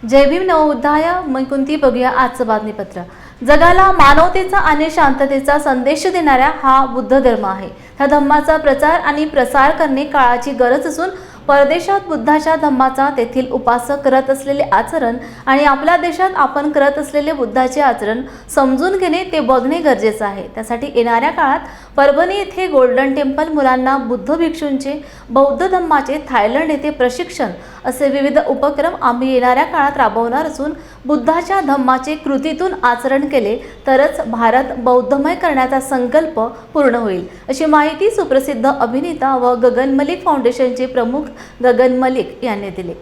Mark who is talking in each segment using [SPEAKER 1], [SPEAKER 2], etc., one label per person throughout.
[SPEAKER 1] जय भीम नवोद्धाय मैकुंती बघूया आजचं बातमीपत्र। जगाला मानवतेचा आणि शांततेचा संदेश देणारा हा बुद्ध धर्म आहे। त्या धम्माचा प्रचार आणि प्रसार करणे काळाची गरज असून परदेशात बुद्धाच्या धम्माचा तेथील उपासक करत असलेले आचरण आणि आपल्या देशात आपण करत असलेले बुद्धाचे आचरण समजून घेणे ते बघणे गरजेचे आहे। त्यासाठी येणाऱ्या काळात परभणी येथे गोल्डन टेम्पल मुलांना बुद्ध भिक्षूंचे बौद्ध धम्माचे थायलंड येथे प्रशिक्षण असे विविध उपक्रम आम्ही येणाऱ्या काळात राबवणार असून बुद्धाच्या धम्माचे कृतीतून आचरण केले तरच भारत बौद्धमय करण्याचा संकल्प पूर्ण होईल, अशी माहिती सुप्रसिद्ध अभिनेता व गगन मलिक फाउंडेशनचे प्रमुख गगन मलिक यांनी दिली।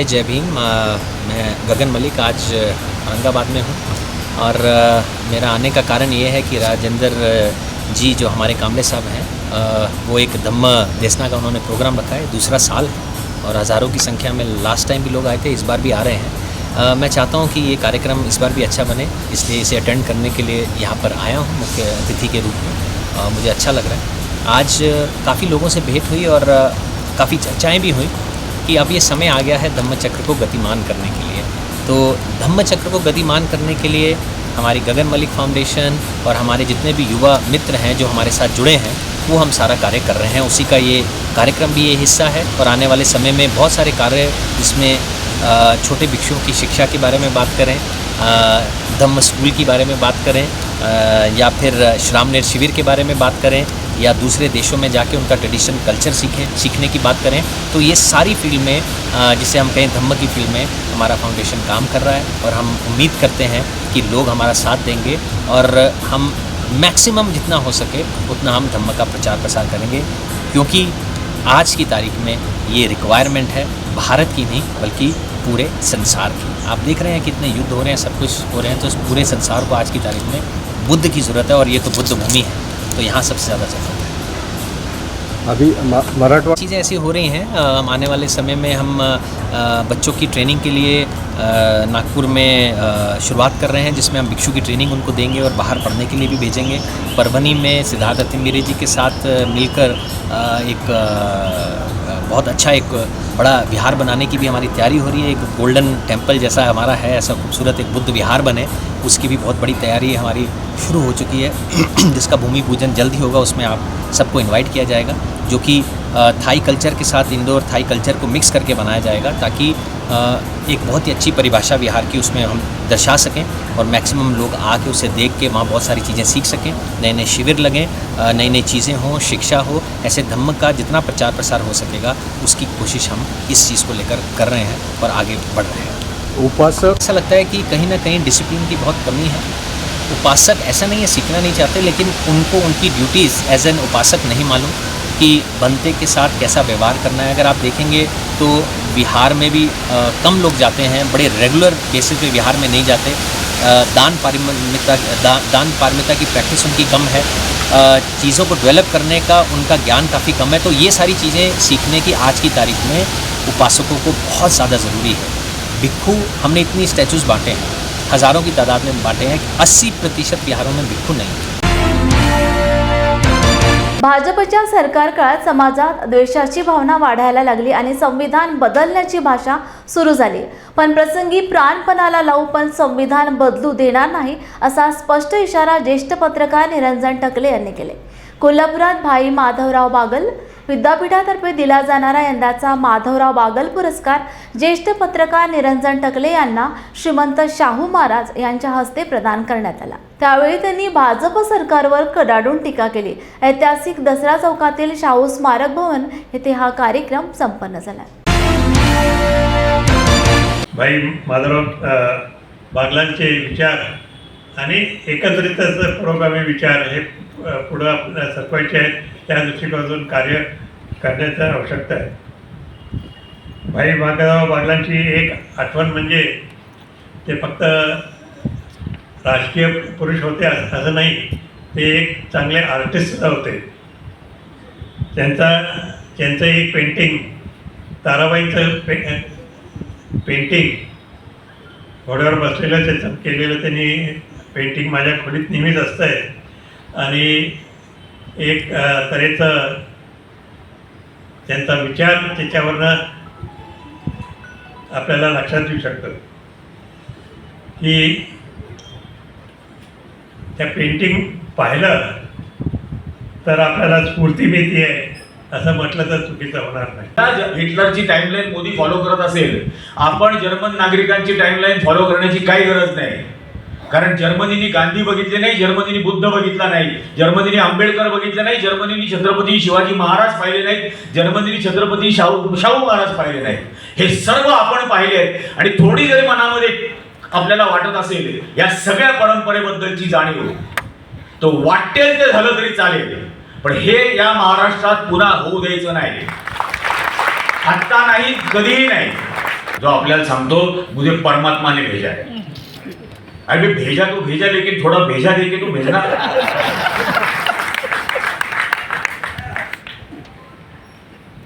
[SPEAKER 2] जय भीम। मैं गगन मलिक आज औरंगाबाद में हूँ और मेरा आने का कारण ये है कि राजेंद्र जी जो हमारे कामले साहब हैं वो एक धम्म देसना का उन्होंने प्रोग्राम रखा है, दूसरा साल है और हज़ारों की संख्या में लास्ट टाइम भी लोग आए थे, इस बार भी आ रहे हैं। मैं चाहता हूँ कि ये कार्यक्रम इस बार भी अच्छा बने, इसलिए इसे अटेंड करने के लिए यहाँ पर आया हूँ मुख्य अतिथि के रूप में। मुझे अच्छा लग रहा है। आज काफ़ी लोगों से भेंट हुई और काफ़ी चर्चाएँ भी हुई कि अब ये समय आ गया है धम्म चक्र को गतिमान करने के लिए। तो धम्म चक्र को गतिमान करने के लिए हमारी गगन मलिक फाउंडेशन और हमारे जितने भी युवा मित्र हैं जो हमारे साथ जुड़े हैं वो हम सारा कार्य कर रहे हैं। उसी का ये कार्यक्रम भी ये हिस्सा है और आने वाले समय में बहुत सारे कार्य जिसमें छोटे भिक्षुओं की शिक्षा के बारे में बात करें, धम्म स्कूल के बारे में बात करें, या फिर श्रामनेर शिविर के बारे में बात करें, या दूसरे देशों में जाके उनका ट्रेडिशन कल्चर सीखने की बात करें, तो ये सारी फील्ड में जिसे हम कहें धम्म की फील्ड में हमारा फाउंडेशन काम कर रहा है। और हम उम्मीद करते हैं कि लोग हमारा साथ देंगे और हम मैक्सिमम जितना हो सके उतना हम धम्म का प्रचार प्रसार करेंगे, क्योंकि आज की तारीख में ये रिक्वायरमेंट है भारत की नहीं बल्कि पूरे संसार की। आप देख रहे हैं कितने युद्ध हो रहे हैं, सब कुछ हो रहे हैं, तो इस पूरे संसार को आज की तारीख में बुद्ध की ज़रूरत है और ये तो बुद्ध भूमि है, तो यहाँ सबसे ज़्यादा ज़रूरत है।
[SPEAKER 3] अभी मराठवाड़ा
[SPEAKER 2] चीज़ें ऐसी हो रही हैं। आने वाले समय में हम बच्चों की ट्रेनिंग के लिए नागपुर में शुरुआत कर रहे हैं, जिसमें हम भिक्षु की ट्रेनिंग उनको देंगे और बाहर पढ़ने के लिए भी भेजेंगे। परभनी में सिद्धार्थ अतिमिरे जी के साथ मिलकर एक बहुत अच्छा एक बड़ा विहार बनाने की भी हमारी तैयारी हो रही है। एक गोल्डन टेम्पल जैसा हमारा है, ऐसा खूबसूरत एक बुद्ध विहार बने, उसकी भी बहुत बड़ी तैयारी हमारी शुरू हो चुकी है जिसका भूमि पूजन जल्द ही होगा। उसमें आप सबको इनवाइट किया जाएगा, जो कि थाई कल्चर के साथ इंडो और थाई कल्चर को मिक्स करके बनाया जाएगा, ताकि एक बहुत ही अच्छी परिभाषा विहार की उसमें हम दर्शा सकें और मैक्सिमम लोग आके उसे देख के वहाँ बहुत सारी चीज़ें सीख सकें, नए नए शिविर लगें, नई नई चीज़ें हों, शिक्षा हो, ऐसे धम्म का जितना प्रचार प्रसार हो सकेगा उसकी कोशिश हम इस चीज़ को लेकर कर रहे हैं और आगे बढ़ रहे हैं।
[SPEAKER 3] उपासक
[SPEAKER 2] ऐसा लगता है कि कहीं ना कहीं डिसिप्लिन की बहुत कमी है। उपासक ऐसा नहीं है सीखना नहीं चाहते, लेकिन उनको उनकी ड्यूटीज़ एज एन उपासक नहीं मालूम कि बनते के साथ कैसा व्यवहार करना है। अगर आप देखेंगे तो बिहार में भी कम लोग जाते हैं, बड़े रेगुलर बेसिस पे बिहार में नहीं जाते। दान पारमिता की प्रैक्टिस उनकी कम है, चीज़ों को डेवलप करने का उनका ज्ञान काफ़ी कम है। तो ये सारी चीज़ें सीखने की आज की तारीख में उपासकों को बहुत ज़्यादा ज़रूरी है। भिक्खू हमने इतनी स्टैचूज़ बांटे हैं, हज़ारों की तादाद में बांटे हैं, 80% बिहारों में भिक्खू नहीं है।
[SPEAKER 1] भाजपच्या सरकार काळात समाजात द्वेषाची भावना वाढायला लागली आणि संविधान बदलण्याची भाषा सुरू झाली, पण प्रसंगी प्राणपणाला लावू पण संविधान बदलू देणार नाही, असा स्पष्ट इशारा ज्येष्ठ पत्रकार निरंजन टकले यांनी केले। कोल्हापुरात भाई माधवराव बागल विद्यापीठातर्फे दिला जाणारा यंदाचा माधवराव बागल पुरस्कार ज्येष्ठ पत्रकार निरंजन टकले यांना श्रीमंत शाहू महाराज यांच्या हस्ते प्रदान करण्यात आला। त्यावेळी त्यांनी भाजप सरकारवर कडाडून टीका केली। ऐतिहासिक दसरा चौकातील शाहू स्मारक भवन येथे हा कार्यक्रम संपन्न झाला।
[SPEAKER 4] भाई माधवराव बागलांचे विचार आणि एकत्रितच पुरोगामी विचार हे पुढं आपल्याला सरकवायचे आहेत, त्या दृष्टिकोनातून कार्य करण्याची आवश्यकता आहे। भाई माधवराव बागलांची एक आठवण म्हणजे ते फक्त राजकीय पुरुष होते असं नाही, ते एक चांगले आर्टिस्टसुद्धा होते। त्यांचं एक पेंटिंग, ताराबाईंचं पेंटिंग घोड्यावर बसलेलं त्याचं केलेलं त्यांनी पेंटिंग माझ्या खोलीत नेहमीच असतं आहे आणि एक तऱ्हेचं त्यांचा विचार त्याच्यावरनं आपल्याला लक्षात येऊ शकतं की त्या पेंटिंग पाहिलं तर आपल्याला स्फूर्ती मिळते आहे असं म्हटलं तर चुकीचं होणार नाही.
[SPEAKER 5] हिटलरची टाइमलाईन मोदी फॉलो करत असेल, आपण जर्मन नागरिकांची टाइमलाईन फॉलो करण्याची काही गरज नाही. कारण जर्मनीने गांधी बघितले नाही, जर्मनीने बुद्ध बघितला नाही, जर्मनीने आंबेडकर बघितले नाही, जर्मनीने छत्रपती शिवाजी महाराज पाहिले नाहीत, जर्मनीने छत्रपती शाहू महाराज पाहिले नाहीत. हे सर्व आपण पाहिले आहेत. आणि थोडी जरी मनामध्ये आपल्याला वाटत असेल या सगळ्या परंपरेबद्दलची जाणीव, तो वाटेल ते झालं तरी चालेल, पण हे या महाराष्ट्रात पुन्हा होऊ द्यायचं नाही. आत्ता नाही, कधीही नाही. जो आपल्याला सांगतो मुझे परमात्मा ने भेजा है. अरे भेजा तो भेजा, लेकिन थोड़ा भेजा देके तो भेजना.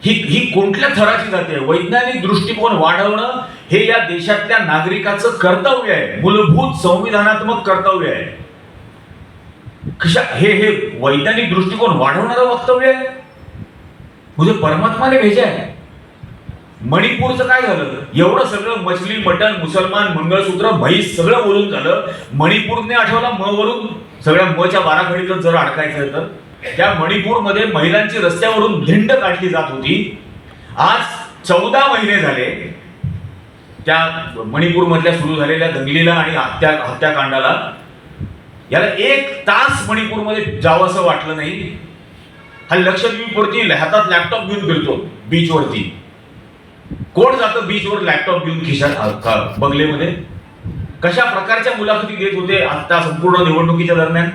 [SPEAKER 5] ही कोणत्या थराची जाते? वैज्ञानिक दृष्टिकोन वाढवणं हे या देशातल्या नागरिकाचं कर्तव्य आहे, मूलभूत संविधानात्मक कर्तव्य आहे. हे वैज्ञानिक दृष्टिकोन वाढवणारं वक्तव्य आहे. मुझे परमात्मा ने भेजा है. मणिपूरचं काय झालं? एवढं सगळं मछली, मटण, मुसलमान, मंगळसूत्र, म्हैस सगळं बोलून झालं. मणिपूरने आठवला म वरून, सगळ्या मच्या बाराखडीतच जर अडकायचं तर त्या मणिपूरमध्ये महिलांची रस्त्यावरून धिंड काढली जात होती. आज 14 महिने झाले त्या मणिपूरमधल्या सुरू झालेल्या दंगलीला आणि हत्याकांडाला. याला 1 तास मणिपूरमध्ये जावंसं वाटलं नाही. हा लक्षद्वीपवरती हातात लॅपटॉप घेऊन फिरतो बीचवरती. कोण जातं बीचवर लॅपटॉप घेऊन खिशात बंगलेमध्ये? कशा प्रकारच्या मुलाखती देत होते आता संपूर्ण निवडणुकीच्या दरम्यान?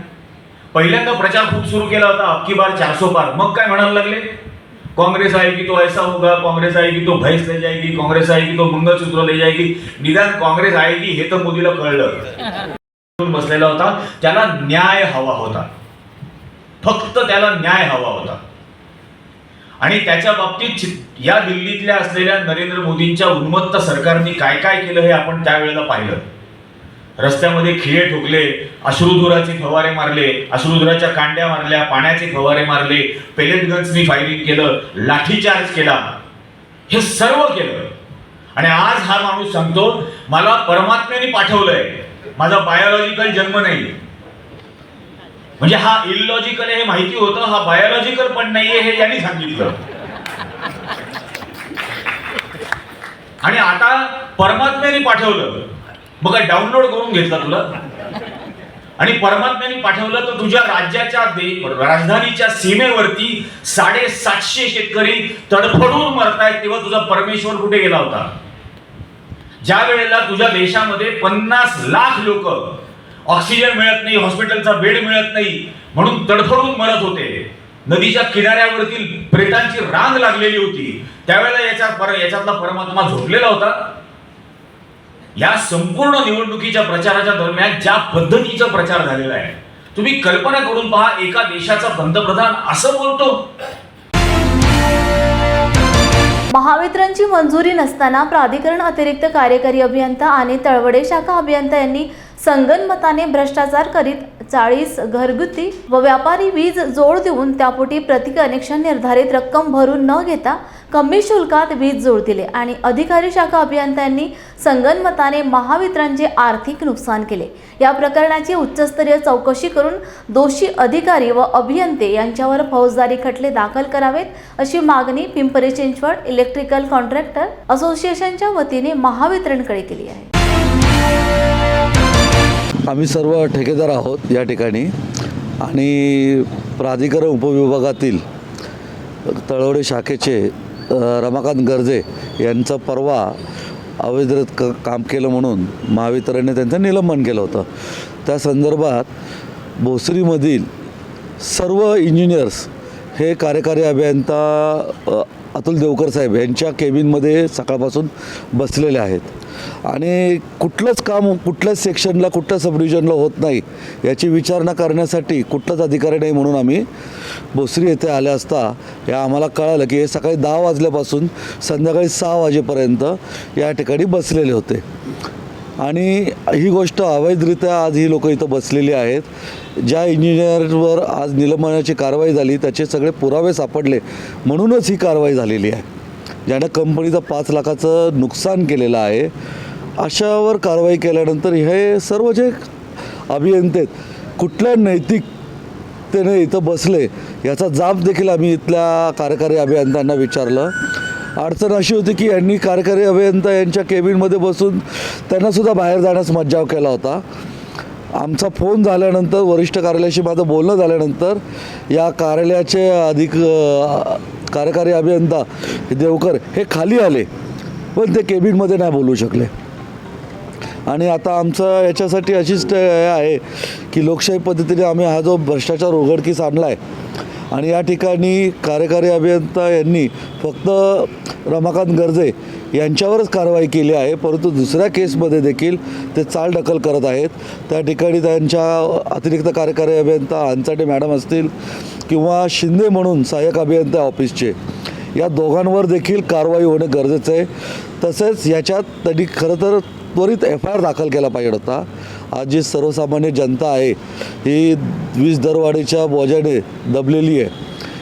[SPEAKER 5] पहिल्यांदा प्रचार खूप सुरू केला होता, अबकी बार 400 पार. मग काय म्हणायला लागले? काँग्रेस आहे की तो ऐसा होगा, काँग्रेस आहे की तो भैंस ले जाएगी, काँग्रेस आहे की तो मंगळसूत्र ले जाएगी. निदान काँग्रेस आहे की हे तर मोदीला कळलं. बसलेला होता, त्याला न्याय हवा होता, फक्त त्याला न्याय हवा होता. आणि त्याच्या बाबतीत या दिल्लीतल्या असलेल्या नरेंद्र मोदींच्या उन्मत्त सरकारने काय काय केलं हे आपण त्यावेळेला पाहिलं. रस्त्यामध्ये खिळे ठोकले, अश्रुधुराचे फवारे मारले, अश्रुधुराच्या कांड्या मारल्या, पाण्याचे फवारे मारले, पेलेट गन्सनी फायरिंग केलं, लाठीचार्ज केला, हे सर्व केलं. आणि आज हा माणूस सांगतो मला परमात्म्याने पाठवलंय, माझा बायोलॉजिकल जन्म नाही. म्हणजे हा इलॉजिकल आहे हे माहिती होतं, हा बायोलॉजिकल पण नाहीये हे यांनी सांगितलं. आणि आता परमात्म्याने पाठवलं, मग काय डाउनलोड करून घेतला तुला? आणि परमात्म्याने पाठवलं तर तुझ्या राज्याच्या राजधानीच्या सीमेवरती 750 शेतकरी तडफडून मरतायत, तेव्हा तुझा परमेश्वर कुठे गेला होता? ज्या वेळेला तुझ्या देशामध्ये 50 लाख लोक ऑक्सिजन मिळत नाही, हॉस्पिटलचा बेड मिळत नाही म्हणून तडफडून मरत होते, नदीच्या किनाऱ्यावरती प्रेतांची रांग लागलेली होती, त्यावेळेला याच्यातला परमात्मा झोपलेला होता. या संपूर्ण निवडणुकीच्या प्रचाराच्या दरम्यान ज्या पद्धतीचा प्रचार झालेला आहे, तुम्ही कल्पना करून पहा, एका देशाचा पंतप्रधान असं बोलतो.
[SPEAKER 1] महावितरणची मंजुरी नसताना प्राधिकरण अतिरिक्त कार्यकारी अभियंता आणि तळवडे शाखा अभियंता यांनी संगनमताने भ्रष्टाचार करीत 40 घरगुती व व्यापारी वीज जोड देऊन त्यापोटी प्रति कनेक्शन निर्धारित रक्कम भरून न घेता कमी शुल्कात वीज जोड दिले आणि अधिकारी शाखा अभियंत्यांनी संगनमताने महावितरणचे आर्थिक नुकसान केले. या प्रकरणाची उच्चस्तरीय चौकशी करून दोषी अधिकारी व अभियंते यांच्यावर फौजदारी खटले दाखल करावेत अशी मागणी पिंपरी चिंचवड इलेक्ट्रिकल कॉन्ट्रॅक्टर असोसिएशनच्या वतीने महावितरणकडे केली आहे.
[SPEAKER 6] आम्ही सर्व ठेकेदार आहोत या ठिकाणी आणि प्राधिकरण उपविभागातील तळवडे शाखेचे रमाकांत गर्जे यांचं परवा अवैधरित काम केलं म्हणून महावितरणने त्यांचं निलंबन केलं होतं. त्या संदर्भात भोसरीमधील सर्व इंजिनियर्स हे कार्यकारी अभियंता अतुल देवकर साहेब यांच्या केबिनमध्ये सकाळपासून बसलेले आहेत आणि कुठलंच काम कुठल्याच सेक्शनला कुठल्या सब डिव्हिजनला होत नाही याची विचारणा करण्यासाठी कुठलाच अधिकारी नाही म्हणून आम्ही भोसरी येथे आले असता या आम्हाला कळालं की हे सकाळी 10 वाजल्यापासून संध्याकाळी 6 वाजेपर्यंत या ठिकाणी बसलेले होते आणि ही गोष्ट अवैधरित्या आज ही लोक इथं बसलेली आहेत. ज्या इंजिनियरवर आज निलंबनाची कारवाई झाली त्याचे सगळे पुरावे सापडले म्हणूनच ही कारवाई झालेली आहे. ज्यानं कंपनीचं 5 लाखाचं नुकसान केलेलं आहे, अशावर कारवाई केल्यानंतर हे सर्व जे अभियंते आहेत, कुठल्या नैतिकतेने इथं बसले याचा जाब देखील आम्ही इथल्या कार्यकारी अभियंत्यांना विचारलं. अडचण अशी होती की यांनी कार्यकारी अभियंता यांच्या केबिनमध्ये बसून त्यांनासुद्धा बाहेर जाण्यास मज्जाव केला होता. आमचा फोन झाल्यानंतर वरिष्ठ कार्यालयाशी माझं बोलणं झाल्यानंतर या कार्यालयाचे कार्यकारी अभियंता देवकर हे खाली आले, पण ते केबिनमध्ये नाही बोलू शकले. आणि आता आमचं याच्यासाठी अशीच आहे की लोकशाही पद्धतीने आम्ही हा जो भ्रष्टाचार उघडकीस आणला आहे आणि या ठिकाणी कार्यकारी अभियंता यांनी फक्त रमाकांत गर्जे यांच्यावरच कारवाई केली आहे, परंतु दुसऱ्या केसमध्ये देखील ते चालढकल करत आहेत. त्या ठिकाणी त्यांच्या अतिरिक्त कार्यकारी अभियंता हंचाटे मॅडम असतील किंवा शिंदे म्हणून सहाय्यक अभियंता ऑफिसचे, या दोघांवर देखील कारवाई होणं गरजेचं आहे. तसेच याच्यात त्यांनी खरं तर त्वरित FIR दाखल केला पाहिजे होता. आज जी सर्वसामान्य जनता आहे ही वीज दरवाढीच्या बोजाने दबलेली आहे.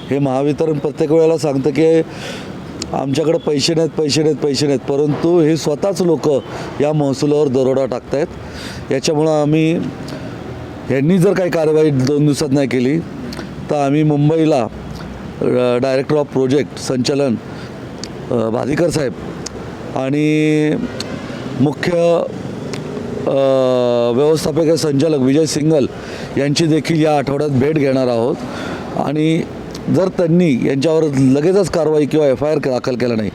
[SPEAKER 6] हे महावितरण प्रत्येक वेळेला सांगतं की आमच्याकडे पैसे नाहीत, परंतु हे स्वतःच लोक या महसुलावर दरोडा टाकत आहेत. याच्यामुळं आम्ही यांनी जर काही कारवाई 2 दिवसात नाही केली तर आम्ही मुंबईला डायरेक्टर ऑफ प्रोजेक्ट संचालन भादीकर साहेब आणि मुख्य व्यवस्थापकीय संचालक विजय सिंगल यांची देखील या आठवड्यात भेट घेणार आहोत. आणि जर त्यांनी यांच्यावर लगेचच कारवाई किंवा FIR दाखल केला नाही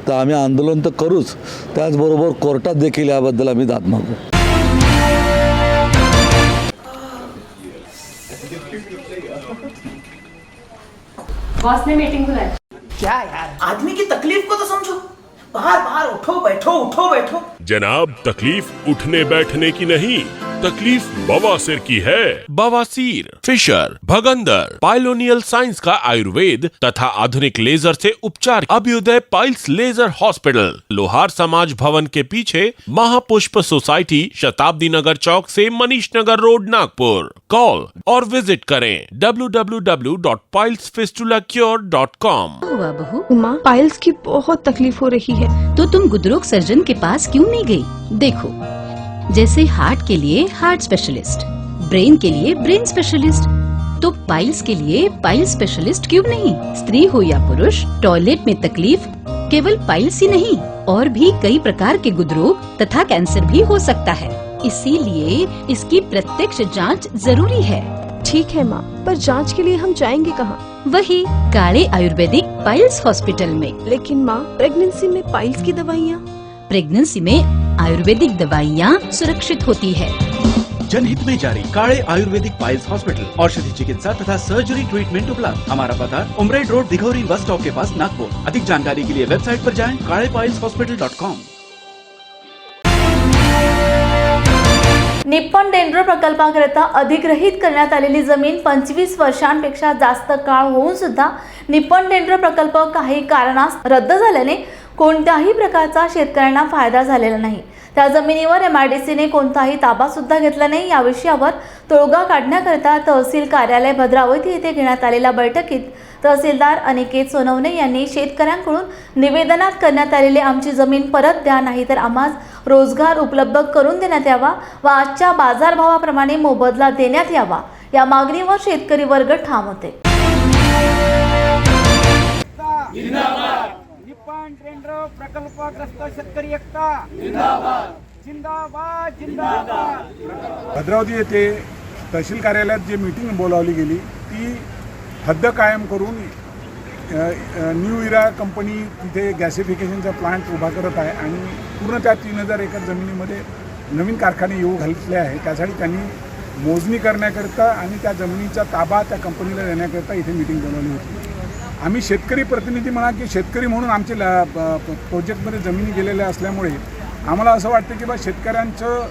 [SPEAKER 6] तर आम्ही आंदोलन तर करूच, त्याचबरोबर कोर्टात देखील याबद्दल आम्ही दाद मागू.
[SPEAKER 7] बॉस ने मीटिंग बुलाई.
[SPEAKER 8] क्या यार, आदमी की तकलीफ को तो समझो. बाहर बाहर उठो बैठो.
[SPEAKER 9] जनाब, तकलीफ उठने बैठने की नहीं, तकलीफ बवासीर की है. बवासीर, फिशर, भगंदर, पाइलोनियल साइंस का आयुर्वेद तथा आधुनिक लेजर से उपचार. अभ्युदय पाइल्स लेजर हॉस्पिटल, लोहार समाज भवन के पीछे, महापुष्प सोसाइटी, शताब्दी नगर चौक से मनीष नगर रोड, नागपुर. कॉल और विजिट करें www.pilesfistulacure.com.
[SPEAKER 7] हुआ बहू?
[SPEAKER 10] माँ, पाइल्स की बहुत तकलीफ हो रही है.
[SPEAKER 7] तो तुम गुदरोग सर्जन के पास क्यों नहीं गई? देखो, जैसे हार्ट के लिए हार्ट स्पेशलिस्ट, ब्रेन के लिए ब्रेन स्पेशलिस्ट, तो पाइल्स के लिए पाइल्स स्पेशलिस्ट क्यों नहीं? स्त्री हो या पुरुष, टॉयलेट में तकलीफ केवल पाइल्स ही नहीं, और भी कई प्रकार के गुदरोग तथा कैंसर भी हो सकता है. इसीलिए इसकी प्रत्यक्ष जांच जरूरी है.
[SPEAKER 10] ठीक है माँ, पर जांच के लिए हम जाएंगे कहाँ?
[SPEAKER 7] वही काले आयुर्वेदिक पाइल्स हॉस्पिटल में.
[SPEAKER 10] लेकिन माँ, प्रेगनेंसी में पाइल्स की दवाइयाँ.
[SPEAKER 7] प्रेगनेंसी में आयुर्वेदिक दवाइयाँ सुरक्षित होती है.
[SPEAKER 11] जनहित में जारी. काले आयुर्वेदिक पाइल्स हॉस्पिटल, औषधि चिकित्सा तथा सर्जरी ट्रीटमेंट उपलब्ध. हमारा पता उमरेड रोड, दिघौरी बस स्टॉप के पास, नागपुर. अधिक जानकारी के लिए वेबसाइट पर जाएं kalepailshospital.com.
[SPEAKER 1] निप्पॉन डेंड्रो प्रकल्पाकरिता अधिग्रहित करण्यात आलेली जमीन 25 वर्षांपेक्षा जास्त काळ होऊन सुद्धा निप्पॉन डेंड्रो प्रकल्प काही कारणास रद्द झाल्याने कोणत्याही प्रकारचा शेतकऱ्यांना फायदा झालेला नाही. त्या जमिनीवर MIDCने कोणताही ताबा सुद्धा घेतला नाही. या विषयावर तोडगा काढण्याकरिता तहसील कार्यालय भद्रावती येथे घेण्यात आलेल्या बैठकीत तहसीलदार अनिकेत सोनवणे यांनी शेतकऱ्यांकडून निवेदनात करण्यात आलेली आमची जमीन परत द्या, नाहीतर आम्हास रोजगार उपलब्ध करून देण्यात यावा व आजच्या बाजारभावाप्रमाणे मोबदला देण्यात यावा, या मागणीवर शेतकरी वर्ग ठाम होते.
[SPEAKER 8] निप्पॉन डेंड्रो प्रकल्पग्रस्त शेतकरी एकता जिंदाबाद.
[SPEAKER 12] भद्रावती येथे तहसील कार्यालयात जी मीटिंग बोलावली गेली ती हद्द कायम करून न्यू इरा कंपनी तिथे गॅसिफिकेशनचा प्लांट उभा करत आहे आणि पूर्ण त्या 3000 एकर जमिनीमध्ये नवीन कारखाने येऊ घातले आहे. त्यासाठी त्यांनी मोजणी करण्याकरिता आणि त्या जमिनीचा ताबा त्या कंपनीला देण्याकरिता इथे मीटिंग बोलावली होती. आम्ही शेतकरी प्रतिनिधी म्हणा की शेतकरी म्हणून आमचे प्रोजेक्टमध्ये जमिनी गेलेल्या असल्यामुळे आम्हाला असं वाटतं की बा शेतकऱ्यांचं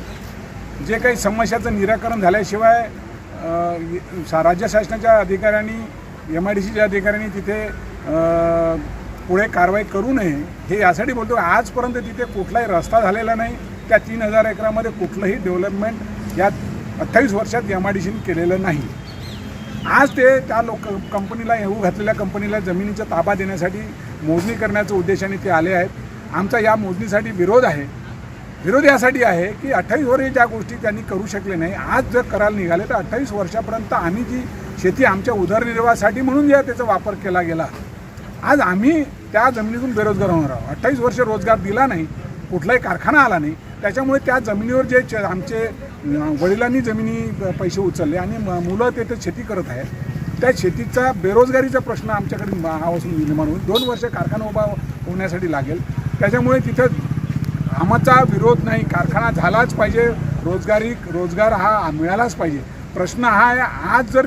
[SPEAKER 12] जे काही समस्याचं निराकरण झाल्याशिवाय राज्य शासनाच्या अधिकाऱ्यांनी MIDCच्या अधिकाऱ्यांनी तिथे पुढे कारवाई करू नये हे यासाठी बोलतो. आजपर्यंत तिथे कुठलाही रस्ता झालेला नाही. त्या 3000 एकरामध्ये कुठलंही डेव्हलपमेंट या 28 वर्षात MIDCने केलेलं नाही. आज ते त्या कंपनीला येऊ घातलेल्या कंपनीला जमिनीचा ताबा देण्यासाठी मोजणी करण्याच्या उद्देशाने ते आले आहेत. आमचा या मोजणीसाठी विरोध आहे. विरोध यासाठी आहे की 28 वर्षे ज्या गोष्टी त्यांनी करू शकले नाही, आज जर करायला निघाले तर 28 वर्षापर्यंत आम्ही जी शेती आमच्या उदरनिर्वाहासाठी म्हणून ज्या त्याचा वापर केला गेला, आज आम्ही त्या जमिनीतून बेरोजगार होणार आहोत. 28 वर्ष रोजगार दिला नाही, कुठलाही कारखाना आला नाही, त्याच्यामुळे त्या जमिनीवर जे आमचे वडिलांनी जमिनी पैसे उचलले आणि मुलं तिथे शेती करत आहेत, त्या शेतीचा बेरोजगारीचा प्रश्न आमच्याकडे आवासून निर्माण होईल. 2 वर्ष कारखाना उभा होण्यासाठी लागेल. त्याच्यामुळे तिथं आमचा विरोध नाही, कारखाना झालाच पाहिजे, रोजगार हा मिळालाच पाहिजे. प्रश्न हा आहे, आज जर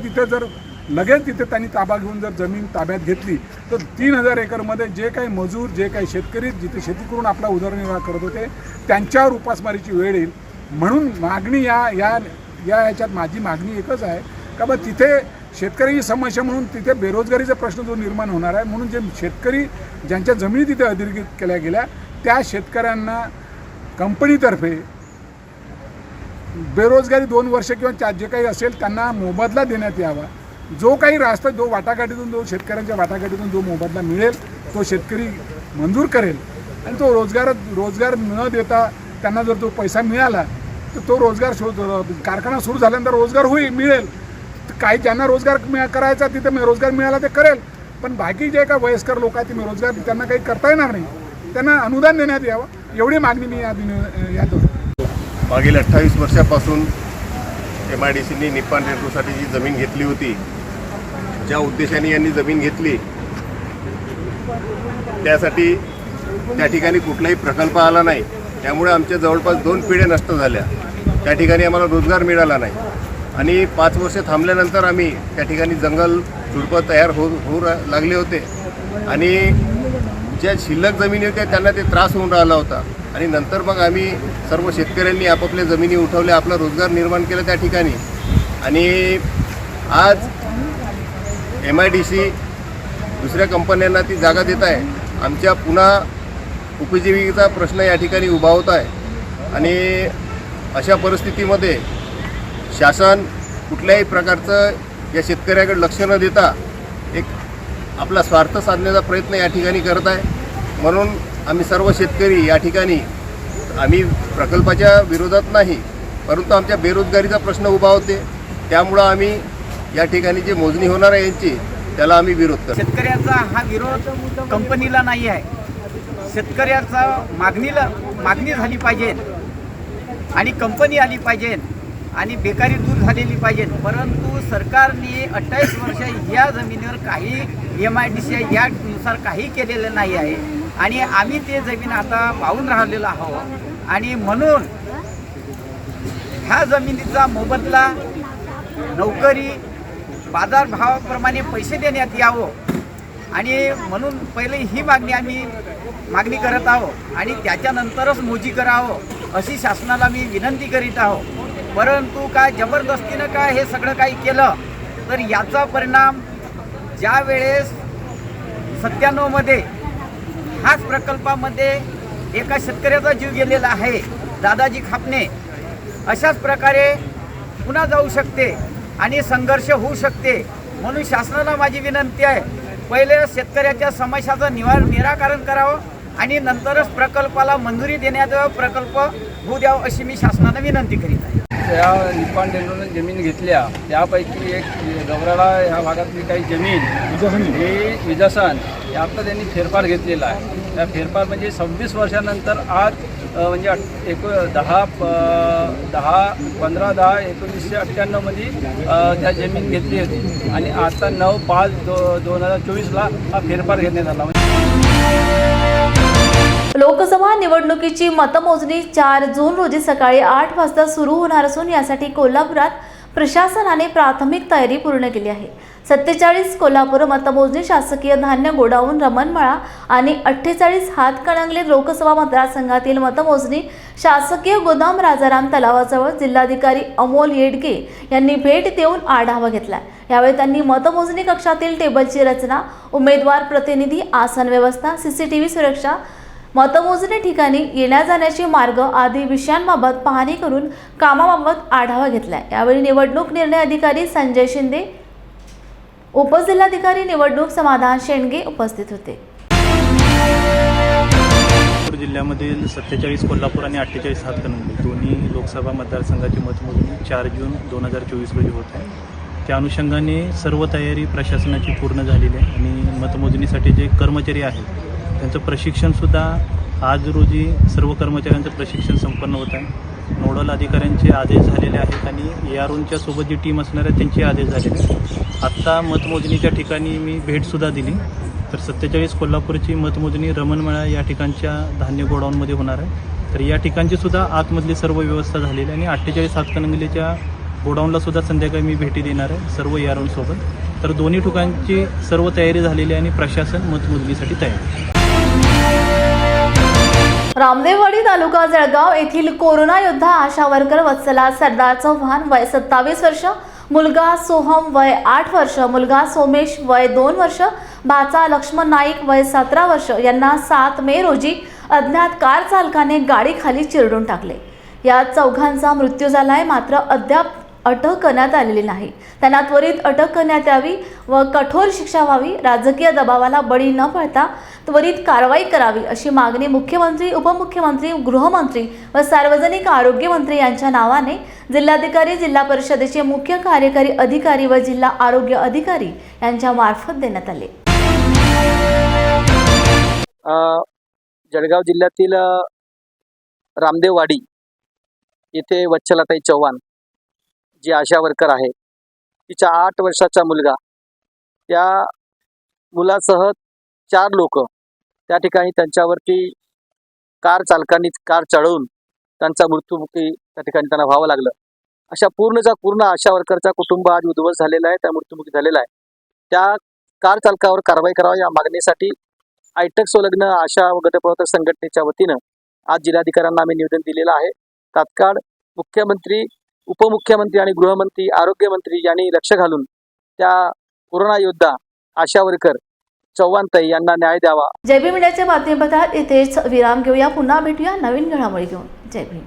[SPEAKER 12] लगेच तिथे त्यांनी ताबा घेऊन जर जमीन ताब्यात घेतली तर 3000 एकरमध्ये जे काही मजूर, जे काही शेतकरी जिथे शेती करून आपला उदरनिर्वाह करत होते त्यांच्यावर उपासमारीची वेळ येईल. म्हणून मागणी याच्यात माझी मागणी एकच आहे का बा तिथे शेतकऱ्याची समस्या म्हणून तिथे बेरोजगारीचा प्रश्न जो निर्माण होणार आहे, म्हणून जे शेतकरी ज्यांच्या जमिनी तिथे अधिकृत केल्या गेल्या त्या शेतकऱ्यांना कंपनीतर्फे बेरोजगारी 2 वर्ष किंवा जे काही असेल त्यांना मोबदला देण्यात यावा. जो काही रास्ता जो शेतकऱ्यांच्या वाटाघाटीतून जो मोबदला मिळेल तो शेतकरी मंजूर करेल आणि तो रोजगार न देता त्यांना जर तो पैसा मिळाला तर तो कारखाना सुरू झाल्यानंतर मिळेल. काही ज्यांना रोजगार करायचा तिथे रोजगार मिळाला ते करेल, पण बाकी जे काही वयस्कर लोक आहेत ते रोजगार त्यांना काही करता येणार नाही, त्यांना अनुदान देण्यात यावं, एवढी मागणी मी यात
[SPEAKER 13] मागील 28 वर्षापासून MIDCनी निप्पॉन रेल्वेसाठी जी जमीन घेतली होती, ज्या उद्देशाने यांनी जमीन घेतली त्यासाठी त्या ठिकाणी कुठलाही प्रकल्प आला नाही. त्यामुळे आमच्या जवळपास 2 पिढ्या नष्ट झाल्या. त्या ठिकाणी आम्हाला रोजगार मिळाला नाही आणि 5 वर्ष थांबल्यानंतर आम्ही त्या ठिकाणी जंगल झुडपं तयार होऊ लागले होते आणि ज्या शिल्लक जमिनी होत्या त्यांना ते त्रास होऊन राहिला होता. आणि नंतर मग आम्ही सर्व शेतकऱ्यांनी आपापल्या जमिनी उठवल्या, आपला रोजगार निर्माण केला त्या ठिकाणी. आणि आज MIDC दुसऱ्या कंपन्यांना ती जागा देत आहे. आमच्या पुन्हा उपजीविकेचा प्रश्न या ठिकाणी उभा होत आहे आणि अशा परिस्थितीमध्ये शासन कुठल्याही प्रकारचं या शेतकऱ्याकडे लक्ष न देता एक आपला स्वार्थ साधण्याचा प्रयत्न या ठिकाणी करत आहे. म्हणून आम्ही सर्व शेतकरी या ठिकाणी आम्ही प्रकल्पाच्या विरोधात नाही, परंतु आमच्या बेरोजगारीचा प्रश्न उभा होते. त्यामुळं आम्ही या ठिकाणी जे मोजणी होणार आहे यांची त्याला आम्ही विरोध करतो.
[SPEAKER 8] शेतकऱ्याचा हा विरोध कंपनीला नाही आहे. शेतकऱ्याचा मागणी झाली पाहिजे आणि कंपनी आली पाहिजे आणि बेकारी दूर झालेली पाहिजे. परंतु सरकारने 28 वर्ष या जमिनीवर काही MIDC यानुसार काही केलेलं नाही आहे आणि आम्ही ते जमीन आता पाहून राहिलेलो आहोत आणि म्हणून ह्या जमिनीचा मोबदला, नोकरी, बाजारभावाप्रमाणे पैसे देण्यात यावं आणि म्हणून पहिले ही मागणी करत आहोत आणि त्याच्यानंतरच मोजी करावं अशी शासनाला मी विनंती करीत आहोत. परंतु काय जबरदस्तीनं काय हे सगळं काही केलं तर याचा परिणाम ज्या वेळेस 97मध्ये ह्याच प्रकल्पामध्ये एका शेतकऱ्याचा जीव गेलेला आहे, दादाजी खापणे, अशाच प्रकारे पुन्हा जाऊ शकते आणि संघर्ष होऊ शकते. म्हणून शासनाला माझी विनंती आहे, पहिले शेतकऱ्याच्या समस्याचं निराकरण करावं आणि नंतरच प्रकल्पाला मंजुरी देण्यात यावं, प्रकल्प होऊ द्यावं अशी मी शासनाला विनंती करीत आहे.
[SPEAKER 3] त्या निप्पॉन रेल्वेने जमीन घेतल्या त्यापैकी एक गवराळा ह्या भागातली काही जमीन ही विजसन यात त्यांनी फेरफार घेतलेला आहे. त्या फेरफार म्हणजे 26 वर्षानंतर आज म्हणजे 15/10/1998 मध्ये त्या जमीन घेतली होती आणि आता 9/5/2024ला हा फेरफार घेण्यात आला.
[SPEAKER 1] लोकसभा निवडणुकीची मतमोजणी 4 जून रोजी सकाळी 8 वाजता सुरू होणार असून यासाठी कोल्हापुरात प्रशासनाने प्राथमिक तयारी पूर्ण केली आहे. 47 कोल्हापूर मतमोजणी शासकीय धान्य गोडाऊन रमणमळा आणि 48 हातकणंगले लोकसभा मतदारसंघातील मतमोजणी शासकीय गोदाम राजाराम तलावाजवळ जिल्हाधिकारी अमोल येडगे यांनी भेट देऊन आढावा घेतला. यावेळी त्यांनी मतमोजणी कक्षातील टेबलची रचना, उमेदवार प्रतिनिधी आसन व्यवस्था, CCTV सुरक्षा, मतमोजणी ठिकाणी येण्या जाण्याचे मार्ग आदी विषयांबाबत पाहणी करून कामाबाबत आढावा घेतला. यावेळी निवडणूक निर्णय अधिकारी संजय शिंदे, उपजिल्हाधिकारी निवडणूक समाधान शेंडगे उपस्थित होते.
[SPEAKER 14] कोल्हापूर जिल्ह्यामधील 47 कोल्हापूर आणि 48 हातकणंगले दोन्ही लोकसभा मतदारसंघाची मतमोजणी 4 जून 2024 रोजी होत आहे. त्या अनुषंगाने सर्व तयारी प्रशासनाची पूर्ण झालेली आहे आणि मतमोजणीसाठी जे कर्मचारी आहेत त्यांचं प्रशिक्षणसुद्धा आज रोजी सर्व कर्मचाऱ्यांचं प्रशिक्षण संपन्न होत आहे. नोडल अधिकाऱ्यांचे आदेश झालेले आहेत आणि यारूनच्या सोबत जी टीम असणार आहे त्यांचे आदेश झालेले आहेत. आत्ता मतमोजणीच्या ठिकाणी मी भेटसुद्धा दिली. तर 47 कोल्हापूरची मतमोजणी रमणमेळा या ठिकाणच्या धान्य गोडाऊनमध्ये होणार आहे. तर या ठिकाणची सुद्धा आतमधली सर्व व्यवस्था झालेली आहे आणि 48 हातकणंगलेच्या गोडाऊनला सुद्धा संध्याकाळी मी भेटी देणार आहे सर्व यारूनसोबत. तर दोन्ही ठिकाणची सर्व तयारी झालेली आहे आणि प्रशासन मतमोजणीसाठी तयार आहे.
[SPEAKER 1] रामदेववाडी तालुका जळगाव येथील कोरोना योद्धा आशा वर्कर वत्सला सरदार चव्हाण वय 27 वर्ष, मुलगा सोहम वय 8 वर्ष, मुलगा सोमेश वय 2 वर्ष, भाचा लक्ष्मण नाईक वय 17 वर्ष यांना 7 मे रोजी अज्ञात कार चालकाने गाडीखाली चिरडून टाकले. या चौघांचा मृत्यू झालाय, मात्र अद्याप अटक करण्यात आलेली नाही. त्यांना त्वरित अटक करण्यात यावी व कठोर शिक्षा व्हावी. राजकीय दबावाला बळी न पडता त्वरित कारवाई करावी अशी मागणी मुख्यमंत्री, उपमुख्यमंत्री, गृहमंत्री व सार्वजनिक आरोग्य मंत्री यांच्या नावाने जिल्हाधिकारी, जिल्हा परिषदेचे मुख्य कार्यकारी अधिकारी व जिल्हा आरोग्य अधिकारी यांच्या मार्फत देण्यात आले.
[SPEAKER 15] जळगाव जिल्ह्यातील रामदेववाडी येथे वत्सलाताई चव्हाण जी आशा वर्कर आहे, तिचा 8 वर्षाचा मुलगा, त्या मुलासह 4 लोक त्या ठिकाणी त्यांच्यावरती कार चालकांनी कार चढवून त्यांचा मृत्युमुखी त्या ठिकाणी त्यांना व्हावं लागलं. अशा पूर्ण आशा वर्करचा कुटुंब आज उद्ध्वस्त झालेला आहे, त्या मृत्युमुखी झालेला आहे. त्या कार चालकावर कारवाई करावी या मागणीसाठी आयटक संलग्न आशा व गटप्रवर्तक संघटनेच्या वतीनं आज जिल्हाधिकाऱ्यांना आम्ही निवेदन दिलेलं आहे. तात्काळ मुख्यमंत्री, उपमुख्यमंत्री आणि गृहमंत्री, आरोग्यमंत्री यांनी लक्ष घालून त्या कोरोना योद्धा आशा वर्कर चव्हाणताई यांना न्याय द्यावा.
[SPEAKER 1] जय भीम मीडियाच्या बातमीपत्रात इथेच विराम घेऊया. पुन्हा भेटूया नवीन घडामोडी घेऊन. जय भीम.